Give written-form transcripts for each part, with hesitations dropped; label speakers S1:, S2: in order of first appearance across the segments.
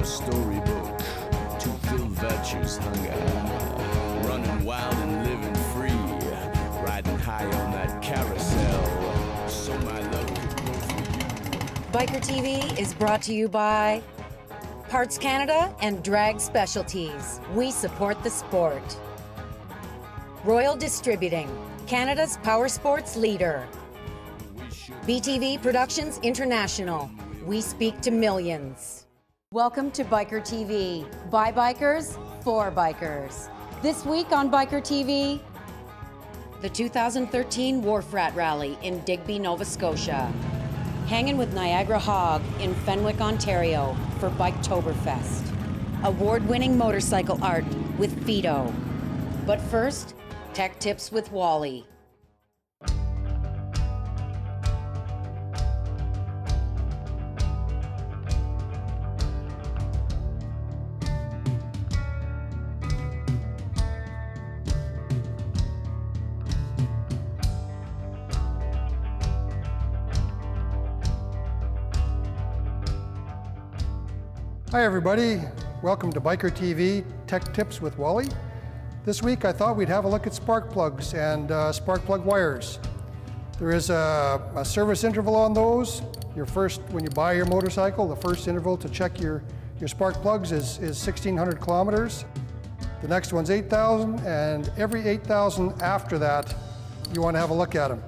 S1: a storybook to fill virtue's hunger. Running wild and living free, riding high on that carousel. So my love could go for you.
S2: Biker TV is brought to you by Parts Canada and Drag Specialties. We support the sport. Royal Distributing, Canada's power sports leader. BTV Productions International. We speak to millions. Welcome to Biker TV. By bikers, for bikers. This week on Biker TV, the 2013 WHARF Rat Rally in Digby, Nova Scotia. Hanging with Niagara Hog in Fenwick, Ontario for BIKETOBERFEST. Award-winning motorcycle art with Fido. But first, tech tips with WALLY.
S3: Hi everybody, welcome to Biker TV Tech Tips with WALLY. This week I thought we'd have a look at spark plugs and spark plug wires. There is a service interval on those. When you buy your motorcycle, the first interval to check your spark plugs is 1,600 kilometers. The next one's 8,000, and every 8,000 after that, you want to have a look at them.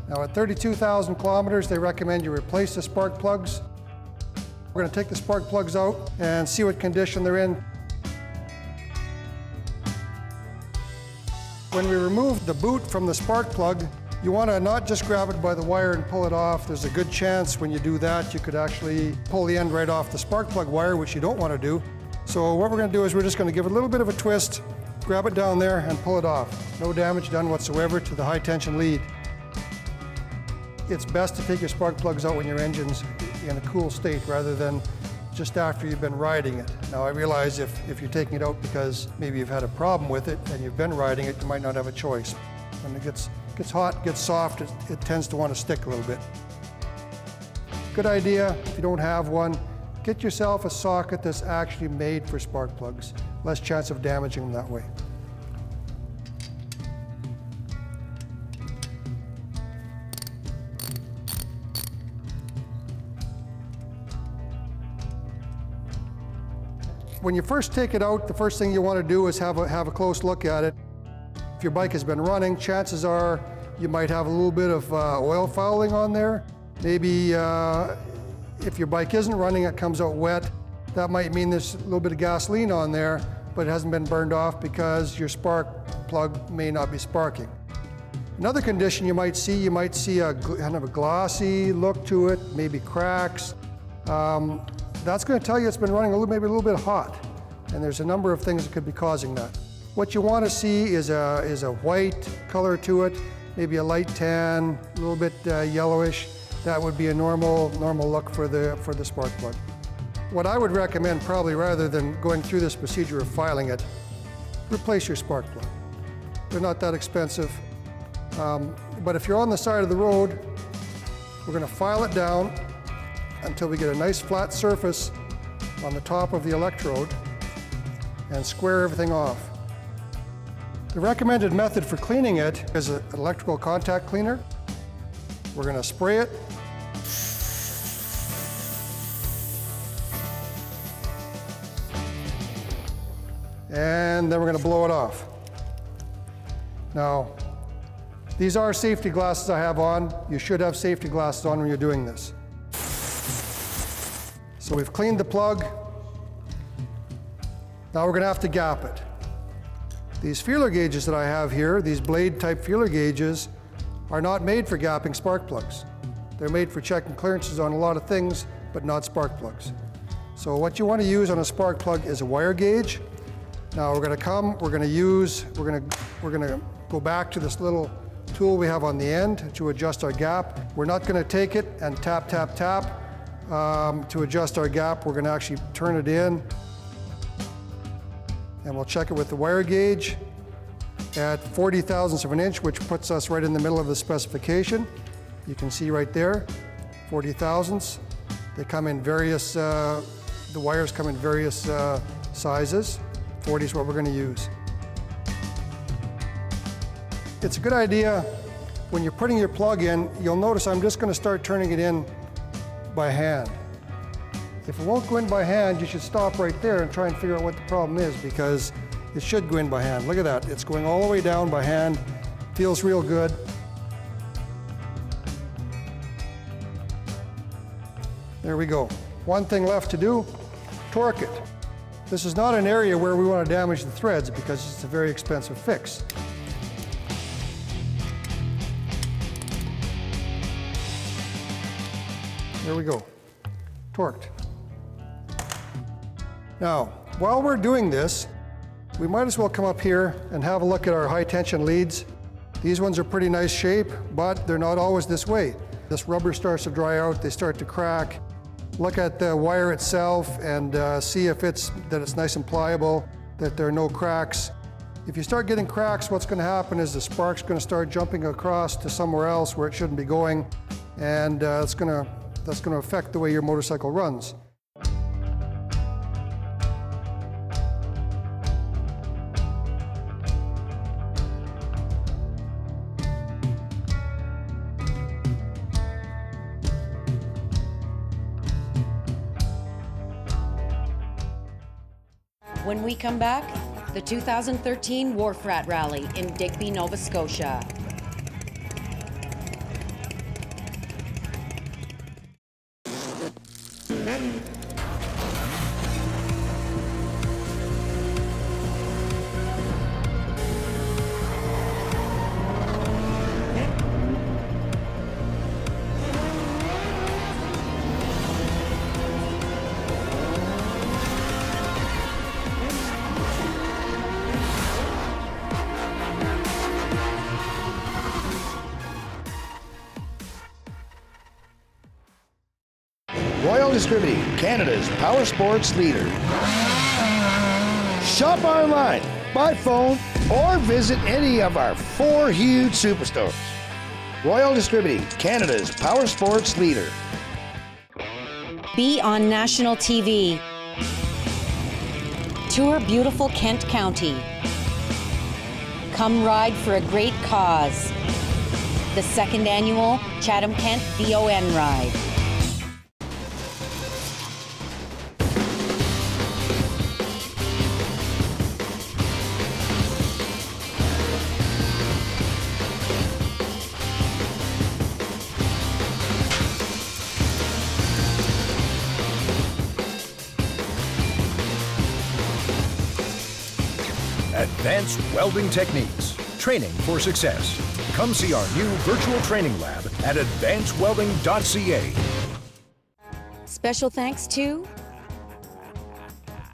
S3: Now at 32,000 kilometers, they recommend you replace the spark plugs. We're going to take the spark plugs out and see what condition they're in. When we remove the boot from the spark plug, you want to not just grab it by the wire and pull it off. There's a good chance when you do that, you could actually pull the end right off the spark plug wire, which you don't want to do. So what we're going to do is we're just going to give it a little bit of a twist, grab it down there and pull it off. No damage done whatsoever to the high tension lead. It's best to take your spark plugs out when your engine's in a cool state rather than just after you've been riding it. Now I realize if you're taking it out because maybe you've had a problem with it and you've been riding it, you might not have a choice. When it gets hot, gets soft, it tends to want to stick a little bit. Good idea, if you don't have one, get yourself a socket that's actually made for spark plugs. Less chance of damaging them that way. When you first take it out, the first thing you want to do is have a close look at it. If your bike has been running, chances are you might have a little bit of oil fouling on there. Maybe if your bike isn't running, it comes out wet. That might mean there's a little bit of gasoline on there, but it hasn't been burned off because your spark plug may not be sparking. Another condition you might see a kind of a glossy look to it, maybe cracks. That's going to tell you it's been running maybe a little bit hot, and there's a number of things that could be causing that. What you want to see is a white color to it, maybe a light tan, a little bit yellowish. That would be a normal look for the spark plug. What I would recommend, probably rather than going through this procedure of filing it, replace your spark plug. They're not that expensive, but if you're on the side of the road, we're going to file it down until we get a nice flat surface on the top of the electrode and square everything off. The recommended method for cleaning it is an electrical contact cleaner. We're going to spray it. And then we're going to blow it off. Now, these are safety glasses I have on. You should have safety glasses on when you're doing this. So we've cleaned the plug. Now we're going to have to gap it. These feeler gauges that I have here, these blade type feeler gauges, are not made for gapping spark plugs. They're made for checking clearances on a lot of things, but not spark plugs. So what you want to use on a spark plug is a wire gauge. Now we're going to go back to this little tool we have on the end to adjust our gap. We're not going to take it and tap, tap, tap. To adjust our gap, we're going to actually turn it in, and we'll check it with the wire gauge at 40 thousandths of an inch, which puts us right in the middle of the specification. You can see right there, 40 thousandths. They come in various The wires come in various sizes. 40 is what we're going to use. It's a good idea when you're putting your plug in, you'll notice I'm just going to start turning it in by hand. If it won't go in by hand, you should stop right there and try and figure out what the problem is, because it should go in by hand. Look at that. It's going all the way down by hand. Feels real good. There we go. One thing left to do, torque it. This is not an area where we want to damage the threads because it's a very expensive fix. There we go, torqued. Now, while we're doing this, we might as well come up here and have a look at our high tension leads. These ones are pretty nice shape, but they're not always this way. This rubber starts to dry out, they start to crack. Look at the wire itself and see if it's nice and pliable, that there are no cracks. If you start getting cracks, what's going to happen is the spark's going to start jumping across to somewhere else where it shouldn't be going, and that's going to affect the way your motorcycle runs.
S2: When we come back, the 2013 WARF Rat Rally in Digby, Nova Scotia.
S4: Royal Distributing, Canada's power sports leader. Shop online, by phone, or visit any of our 4 huge superstores. Royal Distributing, Canada's power sports leader.
S2: Be on national TV. Tour beautiful Kent County. Come ride for a great cause. The 2nd annual Chatham-Kent VON Ride.
S5: Advanced welding techniques, training for success. Come see our new virtual training lab at advancedwelding.ca.
S2: Special thanks to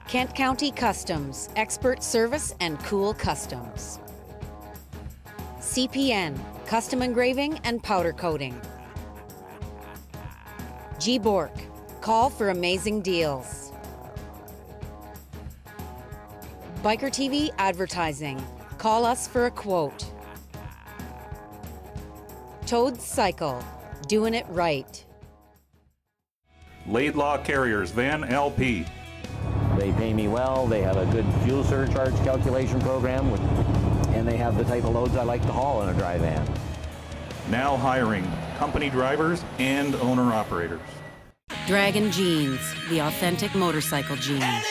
S2: Kent County Customs, expert service and cool customs. CPN, custom engraving and powder coating. G. Bork, call for amazing deals. Bikertv Advertising, call us for a quote. Toad Cycle, doing it right.
S6: Laidlaw Carriers, Van LP.
S7: They pay me well, they have a good fuel surcharge calculation program, and they have the type of loads I like to haul in a dry van.
S6: Now hiring company drivers and owner-operators.
S2: Dragon Jeans, the authentic motorcycle jeans.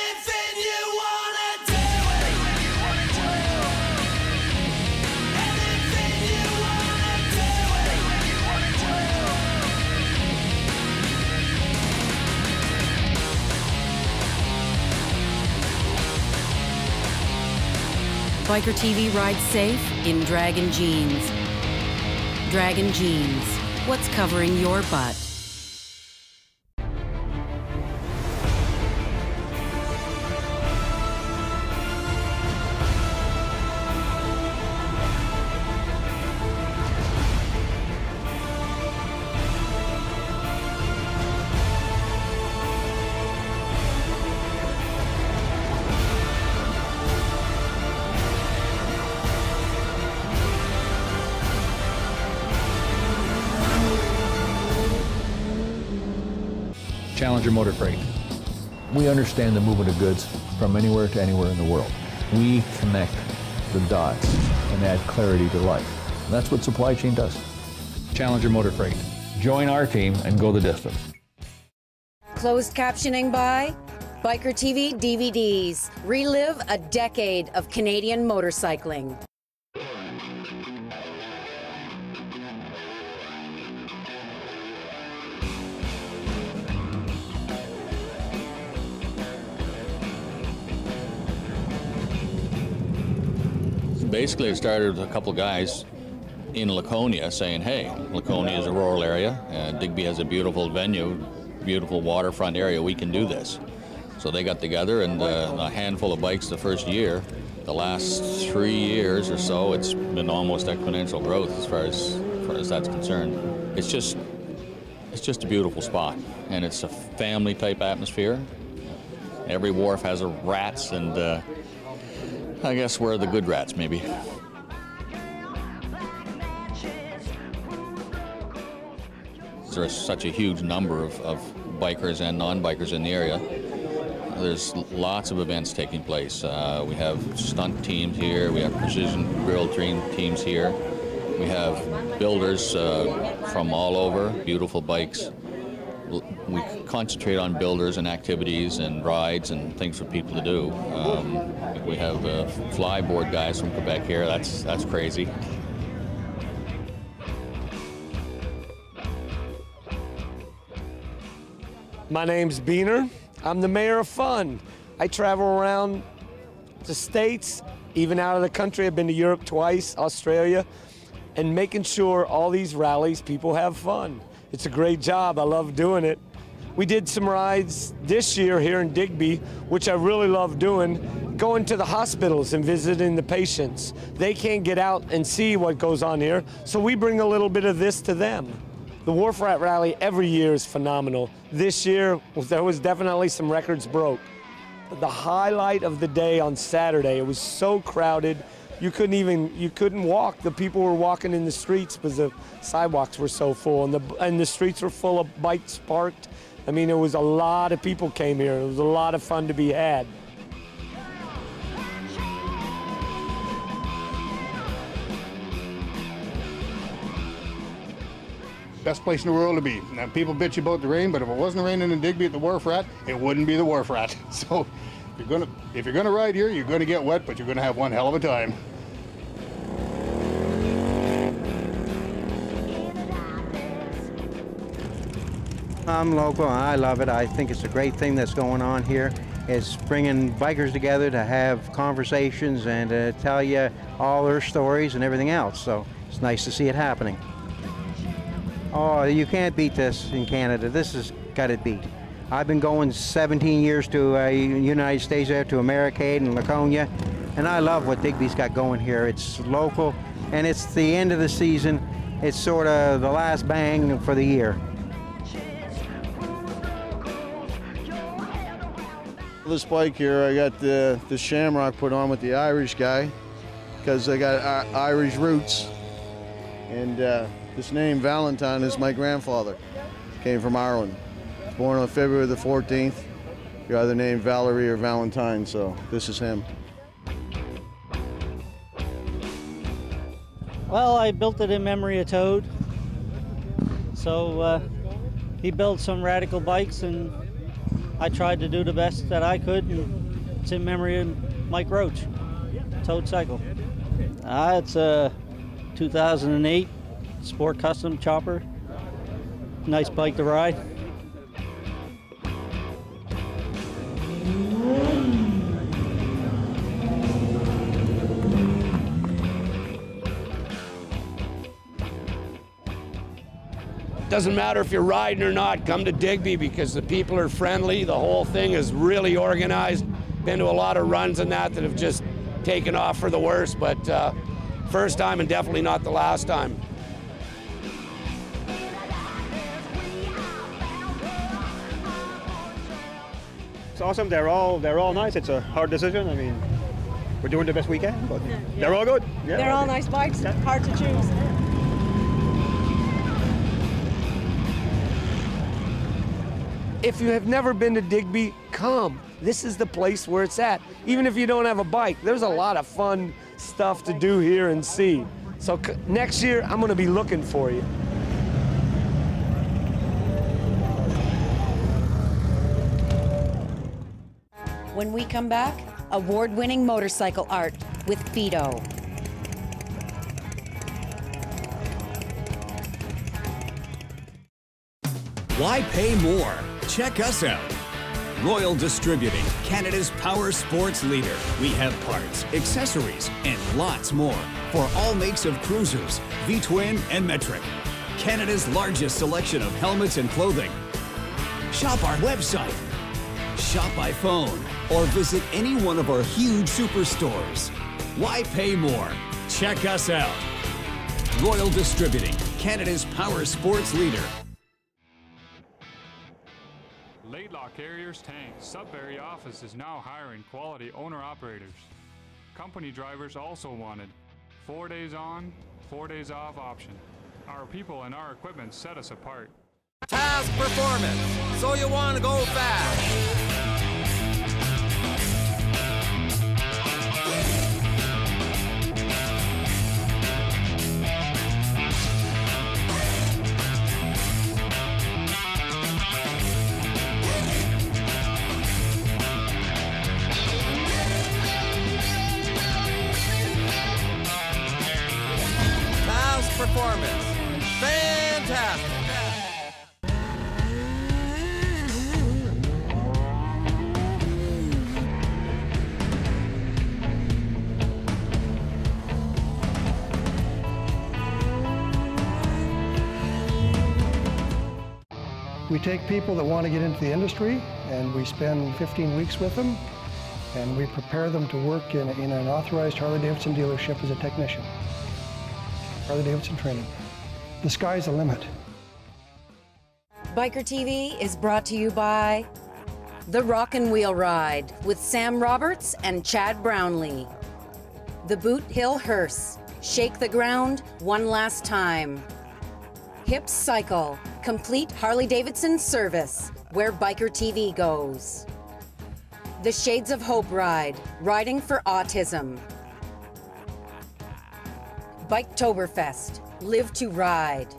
S2: Bikertv rides safe in Dragon Jeans. Dragon Jeans, what's covering your butt?
S8: Challenger Motor Freight. We understand the movement of goods from anywhere to anywhere in the world. We connect the dots and add clarity to life. And that's what supply chain does. Challenger Motor Freight. Join our team and go the distance.
S2: Closed captioning by Bikertv DVDs. Relive a decade of Canadian motorcycling.
S9: Basically, it started with a couple guys in Laconia saying, hey, Laconia is a rural area, and Digby has a beautiful venue, beautiful waterfront area, we can do this. So they got together, and a handful of bikes the first year. The last 3 years or so, it's been almost exponential growth as far as that's concerned. It's just a beautiful spot, and it's a family type atmosphere. Every wharf has a rats, and I guess we're the good rats, maybe. There's such a huge number of bikers and non-bikers in the area. There's lots of events taking place. We have stunt teams here, we have precision grill teams here. We have builders from all over, beautiful bikes. We concentrate on builders and activities and rides and things for people to do. We have flyboard guys from Quebec here. That's crazy.
S10: My name's Beener. I'm the mayor of fun. I travel around the States, even out of the country. I've been to Europe twice, Australia, and making sure all these rallies, people have fun. It's a great job. I love doing it. We did some rides this year here in Digby, which I really love doing, going to the hospitals and visiting the patients. They can't get out and see what goes on here, so we bring a little bit of this to them. The Wharf Rat Rally every year is phenomenal. This year, there was definitely some records broke. The highlight of the day on Saturday, it was so crowded, you couldn't walk. The people were walking in the streets because the sidewalks were so full, and the streets were full of bikes parked. I mean, it was a lot of people came here. It was a lot of fun to be had.
S11: Best place in the world to be. Now, people bitch about the rain, but if it wasn't raining in Digby at the Wharf Rat, it wouldn't be the Wharf Rat. So if you're gonna ride here, you're gonna get wet, but you're gonna have one hell of a time.
S12: I'm local and I love it. I think it's a great thing that's going on here. It's bringing bikers together to have conversations and to tell you all their stories and everything else. So it's nice to see it happening. Oh, you can't beat this in Canada. This has got it beat. I've been going 17 years to United States there, to Americade and Laconia, and I love what Digby's got going here. It's local, and it's the end of the season. It's sort of the last bang for the year.
S13: This bike here, I got the Shamrock put on with the Irish guy because I got Irish roots, and this name Valentine is my grandfather. Came from Ireland. Born on February the 14th. You're either named Valerie or Valentine, so this is him.
S14: Well, I built it in memory of Toad. So he built some radical bikes, and I tried to do the best that I could, and it's in memory of Mike Roach, Toad Cycle. It's a 2008 Sport Custom Chopper. Nice bike to ride.
S10: Doesn't matter if you're riding or not, come to Digby because the people are friendly. The whole thing is really organized. Been to a lot of runs and that have just taken off for the worst, but first time and definitely not the last time.
S15: It's awesome. They're all nice. It's a hard decision. I mean, we're doing the best we can, but they're all good. Yeah,
S16: they're all nice bikes. Hard to choose.
S10: If you have never been to Digby, come. This is the place where it's at. Even if you don't have a bike, there's a lot of fun stuff to do here and see. So next year, I'm gonna be looking for you.
S2: When we come back, award-winning motorcycle art with Fido.
S17: Why pay more? Check us out. Royal Distributing, Canada's power sports leader. We have parts, accessories, and lots more for all makes of cruisers, V-twin and metric. Canada's largest selection of helmets and clothing. Shop our website, shop by phone, or visit any one of our huge superstores. Why pay more? Check us out. Royal Distributing, Canada's power sports leader.
S18: Laidlaw Carriers Tank Sudbury office is now hiring quality owner-operators. Company drivers also wanted. 4 days on, 4 days off option. Our people and our equipment set us apart.
S19: Task performance, so you want to go fast. Performance. Fantastic.
S3: We take people that want to get into the industry and we spend 15 weeks with them and we prepare them to work in an authorized Harley-Davidson dealership as a technician. Harley-Davidson training. The sky's the limit.
S2: Bikertv is brought to you by The Rock and Wheel Ride with Sam Roberts and Chad Brownlee. The Boot Hill Hearse. Shake the ground one last time. Hips Cycle. Complete Harley-Davidson service where Bikertv goes. The Shades of Hope Ride. Riding for autism. BIKETOBERFEST. Live to ride.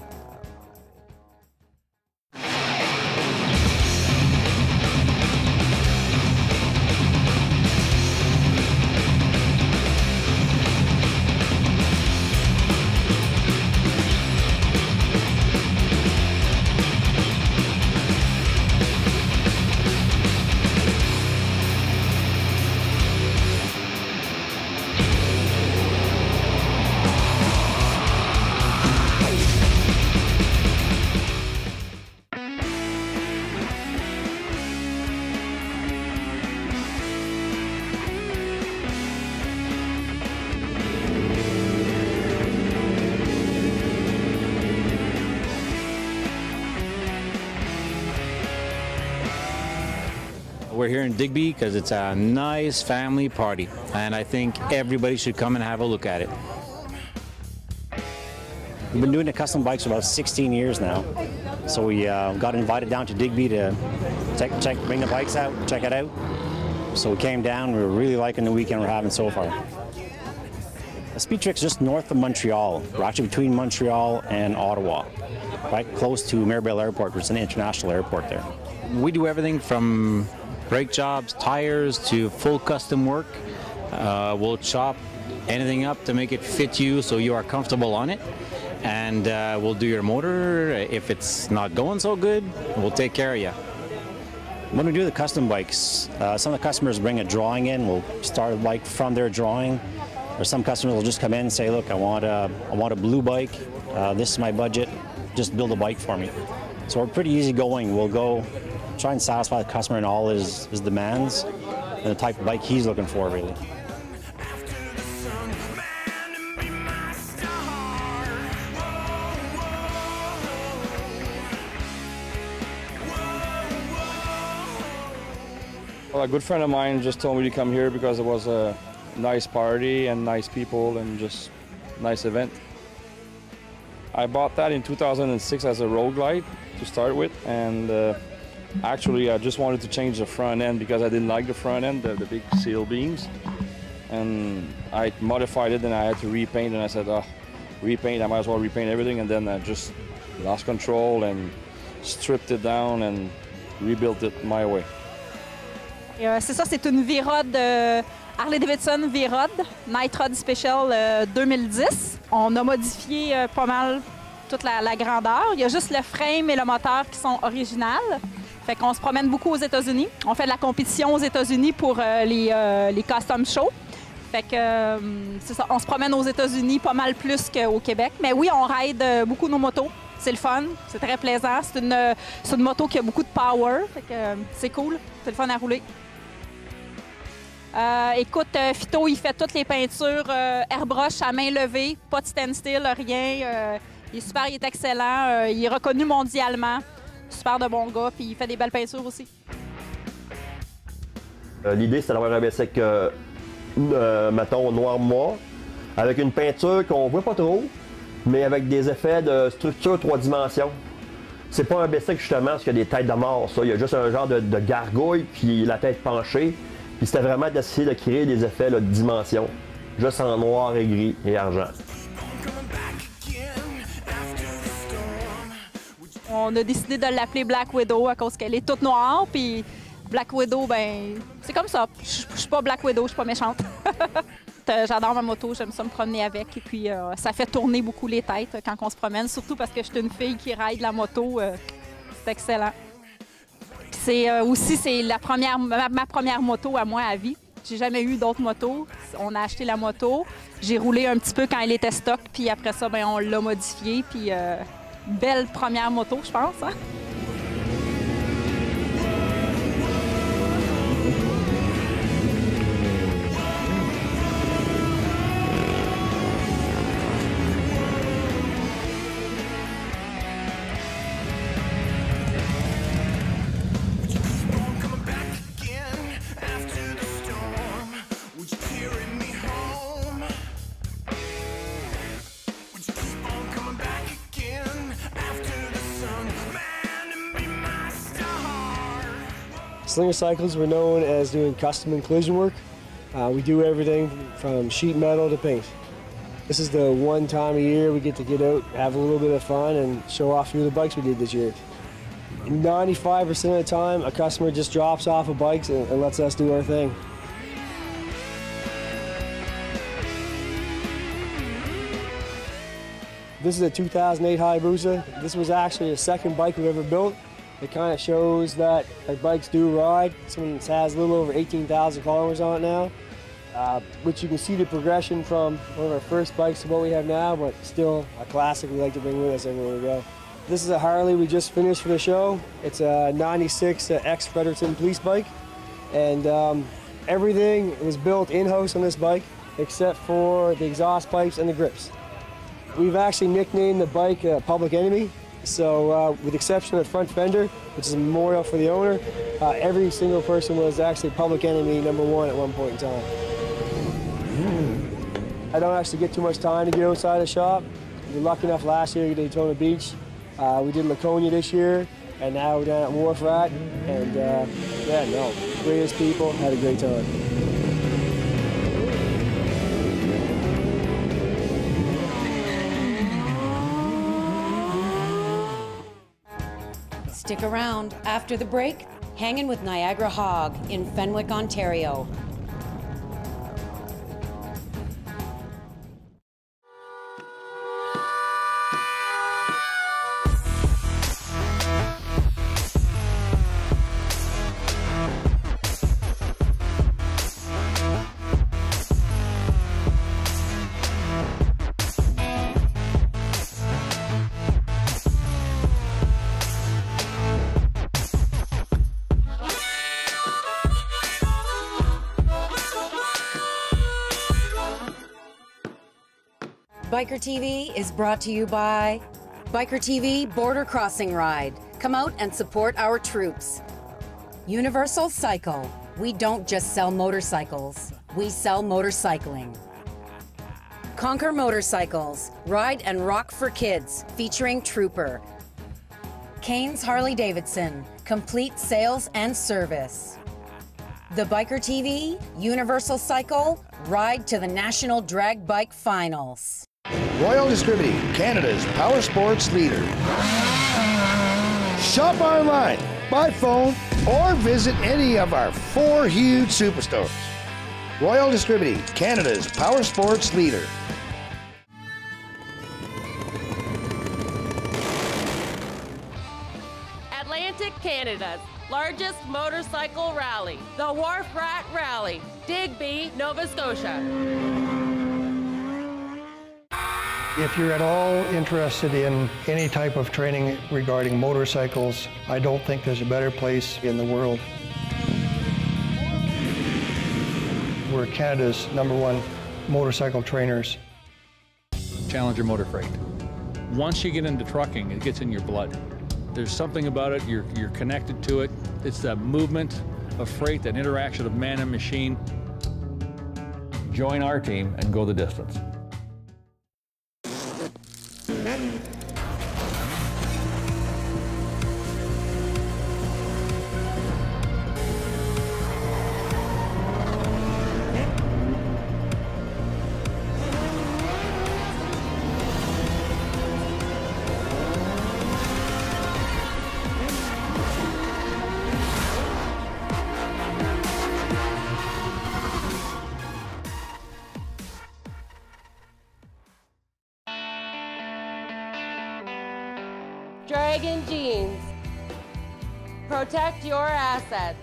S20: We're here in Digby because it's a nice family party, and I think everybody should come and have a look at it.
S21: We've been doing the custom bikes for about 16 years now, so we got invited down to Digby to bring the bikes out, check it out. So we came down. We were really liking the weekend we're having so far. The Speed Trick's just north of Montreal. We're actually between Montreal and Ottawa, right close to Mirabel Airport, which is an international airport there.
S20: We do everything from brake jobs, tires, to full custom work. We'll chop anything up to make it fit you so you are comfortable on it. And we'll do your motor. If it's not going so good, we'll take care of you.
S21: When we do the custom bikes, some of the customers bring a drawing in. We'll start a bike from their drawing. Or some customers will just come in and say, look, I want a blue bike. This is my budget. Just build a bike for me. So we're pretty easygoing. We'll go try and satisfy the customer in all his demands and the type of bike he's looking for, really.
S22: Well, a good friend of mine just told me to come here because it was a nice party and nice people and just nice event. I bought that in 2006 as a road glide to start with, and Actually, I just wanted to change the front end because I didn't like the front end, the big seal beams. And I modified it and I had to repaint, and I said, oh, repaint, I might as well repaint everything. And then I just lost control and stripped it down and rebuilt it my way.
S16: C'est ça, c'est une V-Rod Harley-Davidson V-Rod Night Rod Special 2010. On a modifié pas mal toute la grandeur. Il y a juste le frame et le moteur qui sont originales. Fait qu'on se promène beaucoup aux États-Unis. On fait de la compétition aux États-Unis pour les custom shows. Fait que c'est ça, on se promène aux États-Unis pas mal plus qu'au Québec. Mais oui, on ride beaucoup nos motos. C'est le fun, c'est très plaisant. C'est une moto qui a beaucoup de power. Fait que c'est cool, c'est le fun à rouler. Écoute, Fito, il fait toutes les peintures airbrush à main levée, pas de standstill, rien. Il est super, il est excellent. Il est reconnu mondialement. Super de bon gars, puis il fait des belles peintures aussi.
S1: L'idée, c'est d'avoir un bicycle, mettons, noir-moi, avec une peinture qu'on voit pas trop, mais avec des effets de structure 3 dimensions. C'est pas un bicycle, justement, parce qu'il y a des têtes de mort, ça. Il y a juste un genre de gargouille, puis la tête penchée. Puis c'était vraiment d'essayer de créer des effets là, de dimension, juste en noir et gris et argent.
S16: On a décidé de l'appeler Black Widow à cause qu'elle est toute noire, puis Black Widow, ben c'est comme ça. Je suis pas Black Widow, je suis pas méchante. J'adore ma moto, j'aime ça me promener avec, et puis ça fait tourner beaucoup les têtes quand on se promène, surtout parce que je suis une fille qui ride la moto, c'est excellent. C'est aussi ma première moto à moi à vie. J'ai jamais eu d'autres motos. On a acheté la moto, j'ai roulé un petit peu quand elle était stock, puis après ça, ben, on l'a modifiée, puis belle première moto, je pense. Hein?
S4: Slinger Cycles, we're known as doing custom and collision work. We do everything from sheet metal to paint. This is the one time a year we get out, have a little bit of fun, and show off a few of the bikes we did this year. 95% of the time, a customer just drops off of bikes and lets us do our thing. This is a 2008 Hayabusa. This was actually the second bike we've ever built. It kind of shows that our bikes do ride. This one has a little over 18,000 kilometers on it now, which you can see the progression from one of our first bikes to what we have now, but still a classic we like to bring with us everywhere we go. This is a Harley we just finished for the show. It's a 96 X-Fredericton police bike, and everything was built in-house on this bike except for the exhaust pipes and the grips. We've actually nicknamed the bike Public Enemy. So with the exception of the front fender, which is a memorial for the owner, every single person was actually Public Enemy #1 at one point in time. I don't actually get too much time to get outside the shop. We were lucky enough last year to get to Daytona Beach. We did Laconia this year, and now we're down at WHARF. And yeah, no, greatest people, had a great time.
S2: Stick around. After the break, hanging with Niagara Hogg in Fenwick, Ontario. Bikertv is brought to you by Bikertv Border Crossing Ride. Come out and support our troops. Universal Cycle. We don't just sell motorcycles, we sell motorcycling. Conquer Motorcycles. Ride and rock for kids, featuring Trooper. Kane's Harley-Davidson. complete sales and service. The Bikertv Universal Cycle Ride to the National Drag Bike Finals.
S5: Royal Distributing, Canada's power sports leader. Shop online, by phone, or visit any of our 4 huge superstores. Royal Distributing, Canada's power sports leader.
S7: Atlantic Canada's largest motorcycle rally, the WHARF Rat Rally, Digby, Nova Scotia.
S3: If you're at all interested in any type of training regarding motorcycles, I don't think there's a better place in the world. We're Canada's #1 motorcycle trainers.
S8: Challenger Motor Freight. Once you get into trucking, it gets in your blood. There's something about it, you're connected to it. It's that movement of freight, that interaction of man and machine. Join our team and go the distance.
S7: Dragon Jeans. Protect your assets.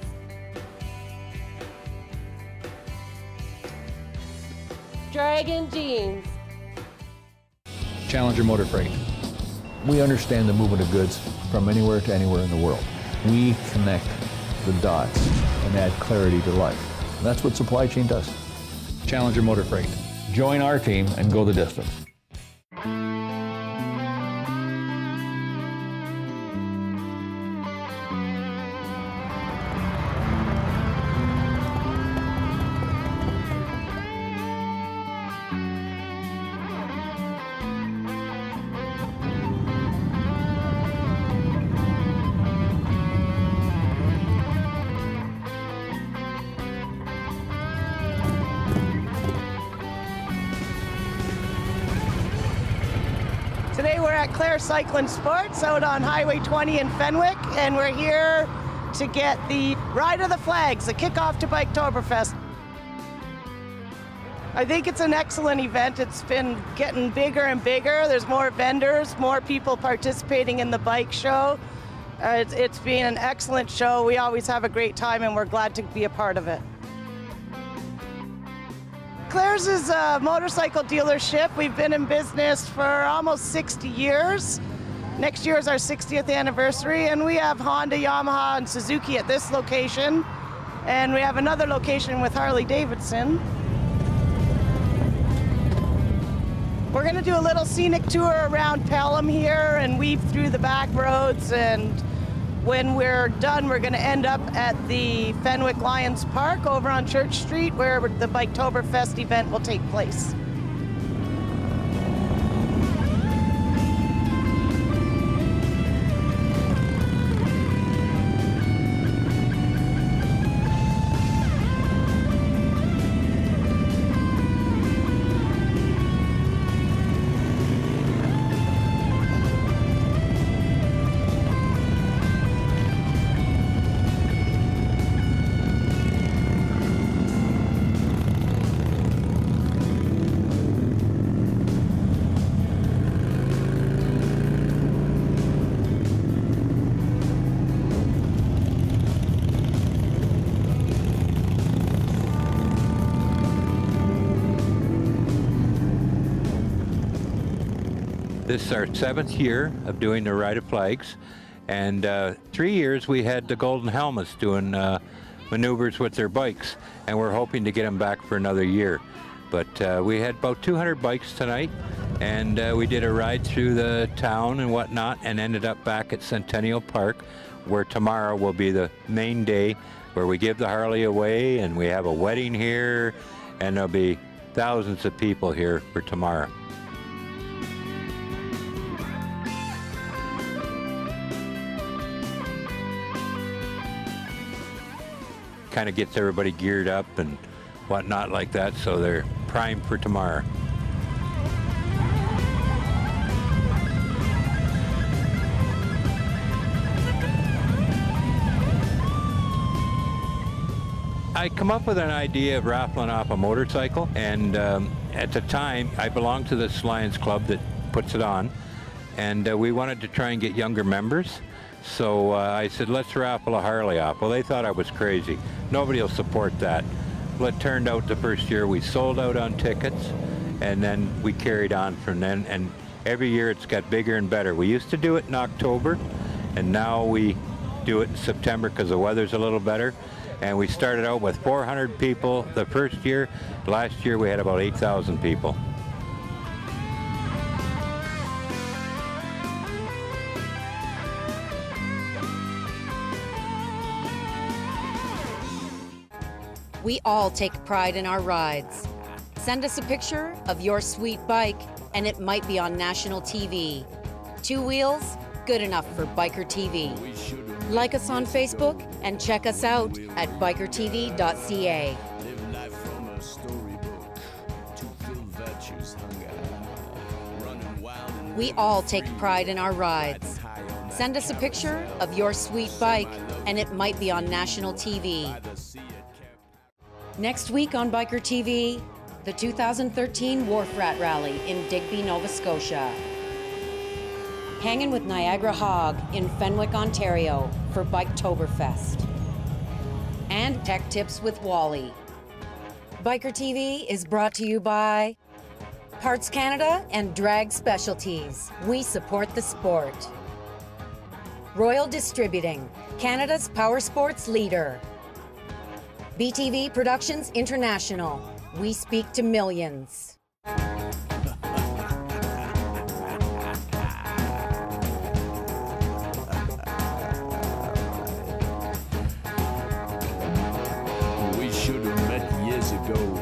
S7: Dragon Jeans.
S8: Challenger Motor Freight. We understand the movement of goods from anywhere to anywhere in the world. We connect the dots and add clarity to life. And that's what supply chain does. Challenger Motor Freight. Join our team and go the distance.
S23: Today we're at Claire Cycling Sports out on Highway 20 in Fenwick, and we're here to get the Ride of the Flags, the kickoff to Biketoberfest. I think it's an excellent event. It's been getting bigger and bigger. There's more vendors, more people participating in the bike show. It's been an excellent show. We always have a great time and we're glad to be a part of it. Claire's is a motorcycle dealership. We've been in business for almost 60 years. Next year is our 60th anniversary, and we have Honda, Yamaha, and Suzuki at this location. And we have another location with Harley Davidson. We're gonna do a little scenic tour around Pelham here and weave through the back roads, and when we're done, we're going to end up at the Fenwick Lions Park over on Church Street, where the Biketoberfest event will take place.
S24: This is our 7th year of doing the Ride of Flags, and 3 years we had the Golden Helmets doing maneuvers with their bikes, and we're hoping to get them back for another year. But we had about 200 bikes tonight, and we did a ride through the town and whatnot, and ended up back at Centennial Park, where tomorrow will be the main day where we give the Harley away, and we have a wedding here, and there'll be thousands of people here for tomorrow. kind of gets everybody geared up and whatnot like that, so they're primed for tomorrow. I come up with an idea of raffling off a motorcycle, and at the time I belonged to this Lions Club that puts it on, and we wanted to try and get younger members. So I said, let's raffle a Harley off. Well, they thought I was crazy. Nobody will support that. Well, it turned out the first year we sold out on tickets, and then we carried on from then, and every year it's got bigger and better. We used to do it in October, and now we do it in September because the weather's a little better. And we started out with 400 people the first year. Last year we had about 8,000 people.
S2: We all take pride in our rides. Send us a picture of your sweet bike, and it might be on national TV. 2 wheels, good enough for Biker TV. Like us on Facebook and check us out at bikertv.ca. We all take pride in our rides. Send us a picture of your sweet bike, and it might be on national TV. Next week on Biker TV, the 2013 WARF Rat Rally in Digby, Nova Scotia. Hanging with Niagara Hog in Fenwick, Ontario for BIKETOBERFEST. And Tech Tips with WALLY. Biker TV is brought to you by Parts Canada and Drag Specialties. We support the sport. Royal Distributing, Canada's power sports leader. BTV Productions International. We speak to millions.
S6: We should have met years ago.